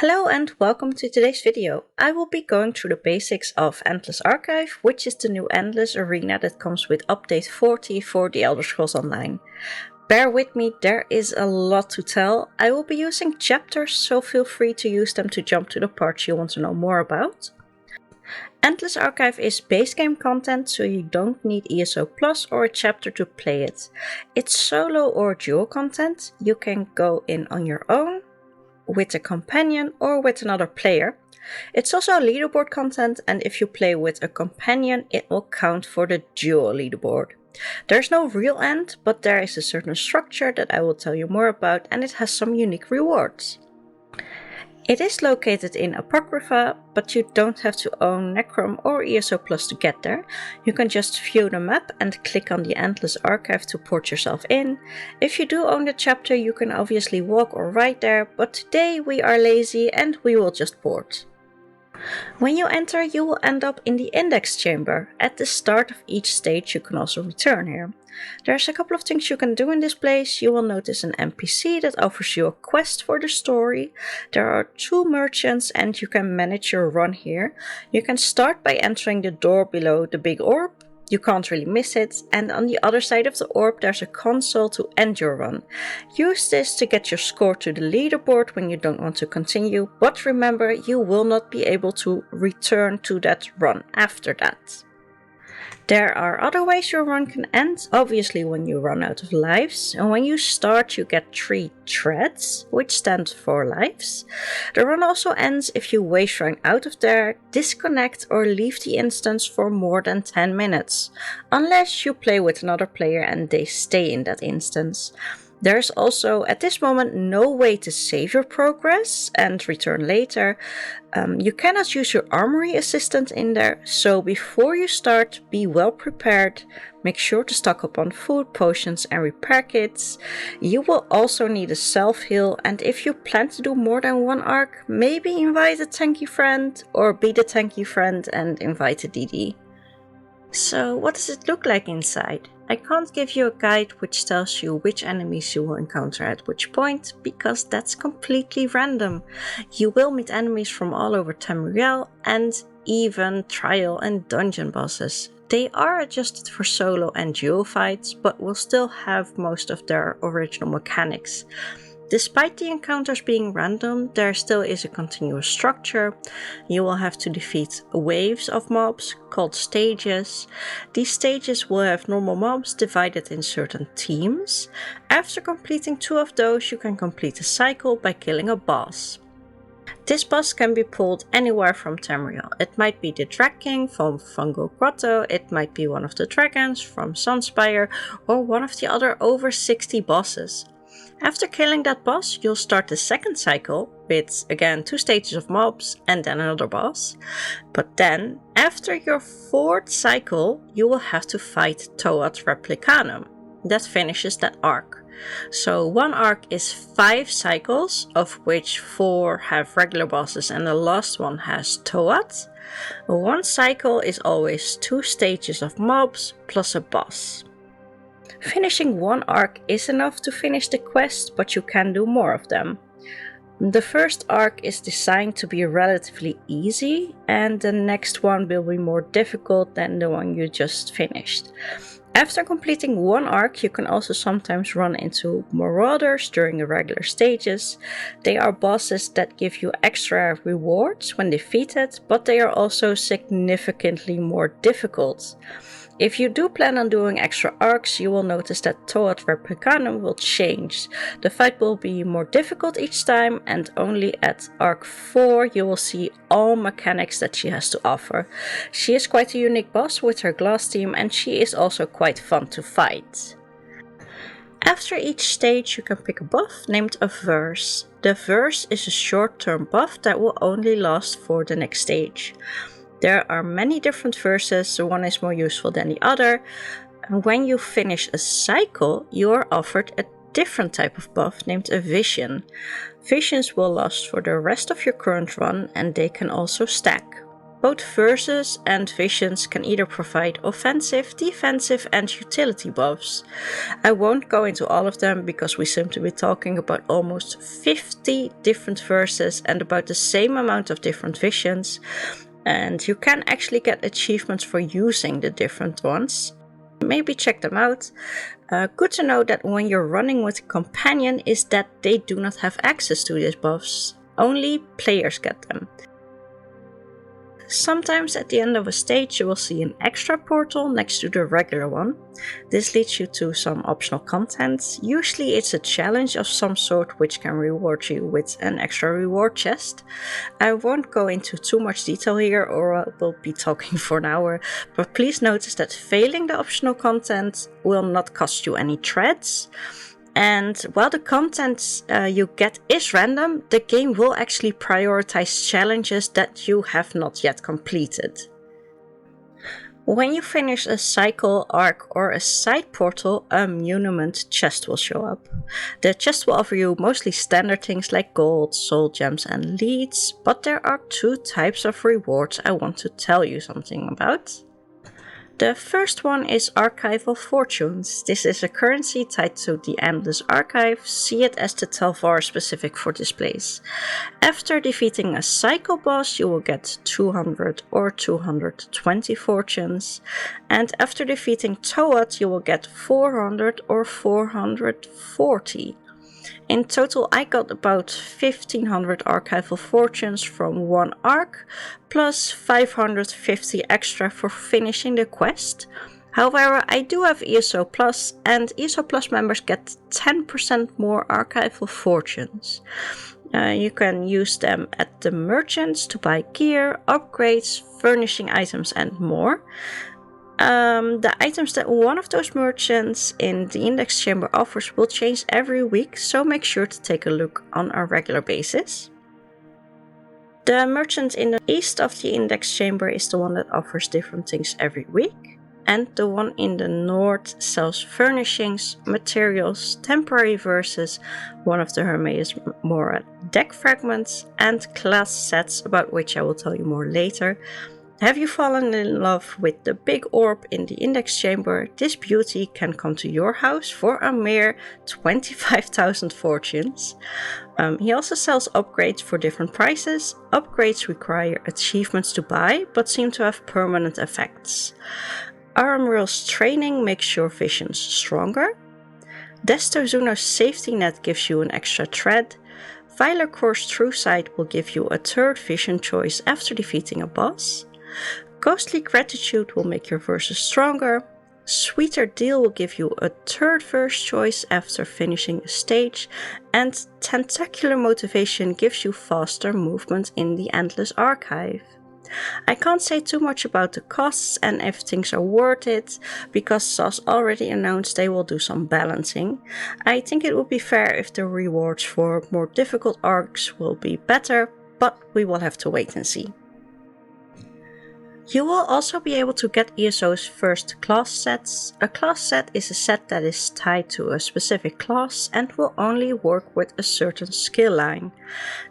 Hello and welcome to today's video. I will be going through the basics of Endless Archive, which is the new Endless arena that comes with update 40 for the Elder Scrolls Online. Bear with me, there is a lot to tell. I will be using chapters, so feel free to use them to jump to the parts you want to know more about. Endless Archive is base game content, so you don't need ESO Plus or a chapter to play it. It's solo or duo content. You can go in on your own, with a companion, or with another player. It's also leaderboard content, and if you play with a companion, it will count for the duo leaderboard. There's no real end, but there is a certain structure that I will tell you more about, and it has some unique rewards. It is located in Apocrypha, but you don't have to own Necrom or ESO Plus to get there. You can just view the map and click on the Endless Archive to port yourself in. If you do own the chapter, you can obviously walk or ride there, but today we are lazy and we will just port. When you enter, you will end up in the index chamber. At the start of each stage you can also return here. There's a couple of things you can do in this place. You will notice an NPC that offers you a quest for the story. There are 2 merchants and you can manage your run here. You can start by entering the door below the big orb. You can't really miss it, and on the other side of the orb there's a console to end your run. Use this to get your score to the leaderboard when you don't want to continue, but remember, you will not be able to return to that run after that. There are other ways your run can end, obviously when you run out of lives, and when you start you get 3 threads, which stand for lives. The run also ends if you waste run out of there, disconnect or leave the instance for more than 10 minutes, unless you play with another player and they stay in that instance. There's also at this moment no way to save your progress and return later. You cannot use your armory assistant in there, so before you start, be well prepared. Make sure to stock up on food, potions and repair kits. You will also need a self-heal, and if you plan to do more than one arc, maybe invite a tanky friend or be the tanky friend and invite a DD. So what does it look like inside? I can't give you a guide which tells you which enemies you will encounter at which point, because that's completely random. You will meet enemies from all over Tamriel and even trial and dungeon bosses. They are adjusted for solo and duo fights, but will still have most of their original mechanics. Despite the encounters being random, there still is a continuous structure. You will have to defeat waves of mobs called stages. These stages will have normal mobs divided in certain teams. After completing 2 of those, you can complete a cycle by killing a boss. This boss can be pulled anywhere from Tamriel. It might be the Drag King from Fungal Grotto, it might be one of the dragons from Sunspire, or one of the other over 60 bosses. After killing that boss, you'll start the second cycle with again 2 stages of mobs and then another boss. But then, after your 4th cycle, you will have to fight Toad Replicanum. That finishes that arc. So one arc is 5 cycles, of which 4 have regular bosses and the last one has Toad. One cycle is always 2 stages of mobs plus a boss. Finishing one arc is enough to finish the quest, but you can do more of them. The first arc is designed to be relatively easy, and the next one will be more difficult than the one you just finished. After completing one arc, you can also sometimes run into Marauders during the regular stages. They are bosses that give you extra rewards when defeated, but they are also significantly more difficult. If you do plan on doing extra arcs, you will notice that Toad Replicanum will change. The fight will be more difficult each time, and only at arc 4 you will see all mechanics that she has to offer. She is quite a unique boss with her glass team, and she is also quite fun to fight. After each stage you can pick a buff named a verse. The verse is a short-term buff that will only last for the next stage. There are many different verses, one is more useful than the other. And when you finish a cycle, you are offered a different type of buff named a vision. Visions will last for the rest of your current run, and they can also stack. Both Versus and Visions can either provide offensive, defensive and utility buffs. I won't go into all of them because we seem to be talking about almost 50 different Versus and about the same amount of different Visions, and you can actually get achievements for using the different ones. Maybe check them out. Good to know that when you're running with a companion is that they do not have access to these buffs. Only players get them. Sometimes at the end of a stage you will see an extra portal next to the regular one. This leads you to some optional content. Usually it's a challenge of some sort which can reward you with an extra reward chest. I won't go into too much detail here or I will be talking for an hour, but please notice that failing the optional content will not cost you any threads. And while the content you get is random, the game will actually prioritize challenges that you have not yet completed. When you finish a cycle, arc or a side portal, a monument chest will show up. The chest will offer you mostly standard things like gold, soul gems and leads, but there are two types of rewards I want to tell you something about. The first one is Archival Fortunes. This is a currency tied to the Endless Archive. See it as the Telvar specific for this place. After defeating a cycle boss, you will get 200 or 220 fortunes. And after defeating Toad, you will get 400 or 440. In total I got about 1500 archival fortunes from one arc, plus 550 extra for finishing the quest. However, I do have ESO Plus, and ESO Plus members get 10% more archival fortunes. You can use them at the merchants to buy gear, upgrades, furnishing items and more. The items that one of those merchants in the index chamber offers will change every week, so make sure to take a look on a regular basis. The merchant in the east of the index chamber is the one that offers different things every week, and the one in the north sells furnishings, materials, temporary verses, one of the Hermes more deck fragments, and class sets, about which I will tell you more later. Have you fallen in love with the big orb in the index chamber? This beauty can come to your house for a mere 25,000 fortunes. He also sells upgrades for different prices. Upgrades require achievements to buy, but seem to have permanent effects. Armor's training makes your visions stronger. Destozuno's safety net gives you an extra thread. Vilercor's true sight will give you a third vision choice after defeating a boss. Ghostly Gratitude will make your verses stronger. Sweeter Deal will give you a third verse choice after finishing a stage. And Tentacular Motivation gives you faster movement in the Endless Archive. I can't say too much about the costs and if things are worth it, because SAS already announced they will do some balancing. I think it would be fair if the rewards for more difficult arcs will be better, but we will have to wait and see. You will also be able to get ESO's first class sets. A class set is a set that is tied to a specific class and will only work with a certain skill line.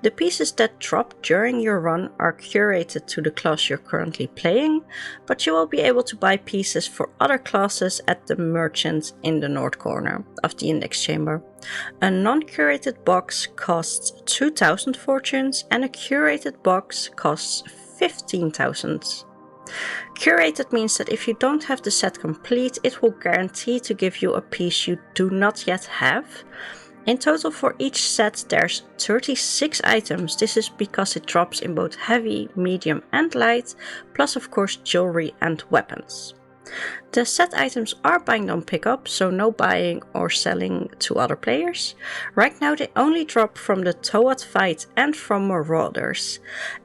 The pieces that drop during your run are curated to the class you're currently playing, but you will be able to buy pieces for other classes at the merchant in the north corner of the index chamber. A non-curated box costs 2000 fortunes and a curated box costs 15,000. Curated means that if you don't have the set complete, it will guarantee to give you a piece you do not yet have. In total for each set there's 36 items. This is because it drops in both heavy, medium and light, plus of course jewelry and weapons. The set items are bind on pickup, so no buying or selling to other players. Right now they only drop from the Toad fight and from Marauders.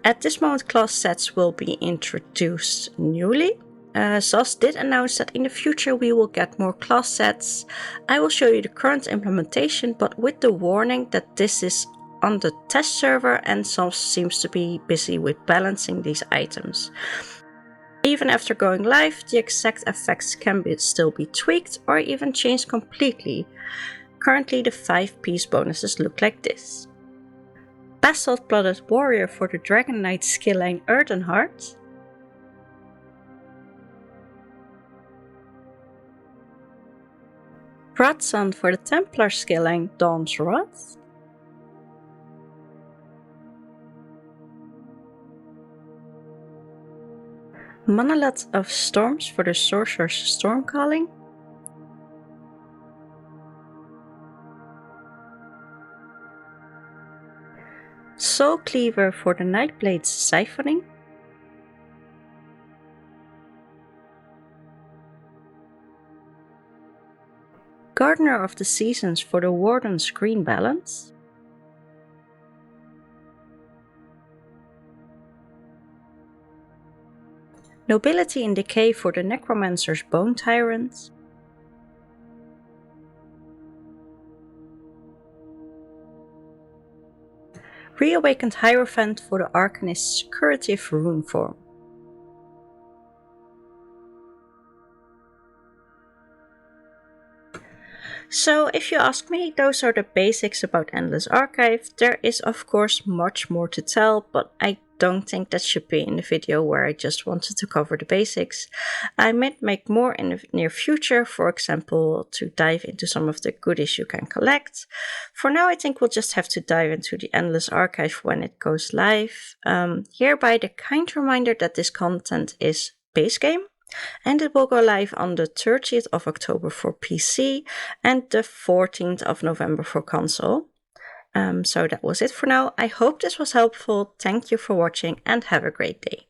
At this moment class sets will be introduced newly. SAS did announce that in the future we will get more class sets. I will show you the current implementation, but with the warning that this is on the test server and SAS seems to be busy with balancing these items. Even after going live, the exact effects can still be tweaked or even changed completely. Currently the 5-piece bonuses look like this. Basalt Blooded Warrior for the Dragon Knight skill line Earthenheart. Rodson for the Templar scaling Dawn's Wrath. Monolith of Storms for the Sorcerer's Stormcalling. Soul Cleaver for the Nightblade's Siphoning. Gardener of the Seasons for the Warden's Green Balance. Nobility in Decay for the Necromancer's Bone Tyrant. Reawakened Hierophant for the Arcanist's Curative Rune form. So if you ask me, those are the basics about Endless Archive. There is of course much more to tell, but I don't think that should be in the video where I just wanted to cover the basics. I might make more in the near future, for example, to dive into some of the goodies you can collect. For now, I think we'll just have to dive into the Endless Archive when it goes live. Hereby the kind reminder that this content is base game, and it will go live on the 30th of October for PC and the 14th of November for console. So that was it for now. I hope this was helpful. Thank you for watching and have a great day.